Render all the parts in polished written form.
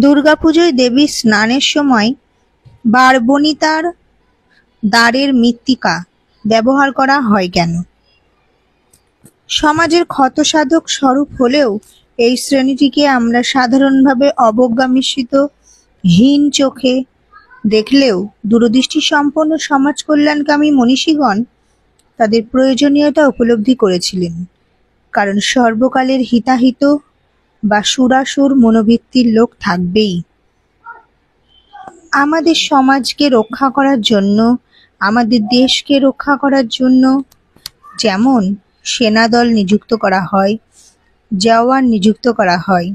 দুর্গাপুজোয় দেবীর স্নানের সময় বারবণিতার দ্বারের মৃত্তিকা ব্যবহার করা হয় কেন? সমাজের ক্ষতসাধক স্বরূপ হলেও এই শ্রেণীটিকে আমরা সাধারণভাবে অবজ্ঞা মিশ্রিত হীন চোখে দেখলেও দূরদৃষ্টি সম্পন্ন সমাজ কল্যাণকামী মনীষীগণ তাদের প্রয়োজনীয়তা উপলব্ধি করেছিলেন, কারণ সর্বকালের হিতাহিত বা সুরাসুর মনোবৃত্তির লোক থাকবেই। আমাদের সমাজকে রক্ষা করার জন্য, আমাদের দেশকে রক্ষা করার জন্য যেমন সেনাদল নিযুক্ত করা হয়, জওয়ান নিযুক্ত করা হয়,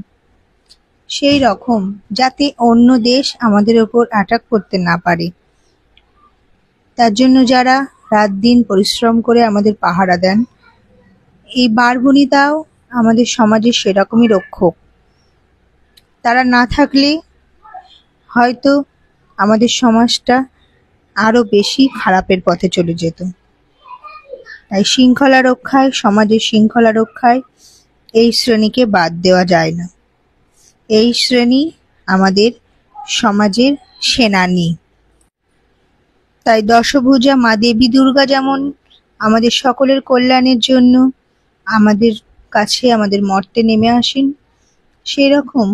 সেই রকম যাতে অন্য দেশ আমাদের ওপর অ্যাটাক করতে না পারে, তার জন্য যারা রাত দিন পরিশ্রম করে আমাদের পাহারা দেন, এই বারবণিতাও আমাদের সমাজের সেরকমই রক্ষক। তারা না থাকলে হয়তো আমাদের সমাজটা আরো বেশি খারাপের পথে চলে যেত। তাই শৃঙ্খলা রক্ষায়, সমাজের শৃঙ্খলা রক্ষায় এই শ্রেণীকে বাদ দেওয়া যায় না। এই শ্রেণী আমাদের সমাজের সেনানী। তাই দশভুজা মা দেবী দুর্গা যেমন আমাদের সকলের কল্যাণের জন্য আমাদের কাছে, আমাদের মর্তে নেমে আসেন, সেই রকম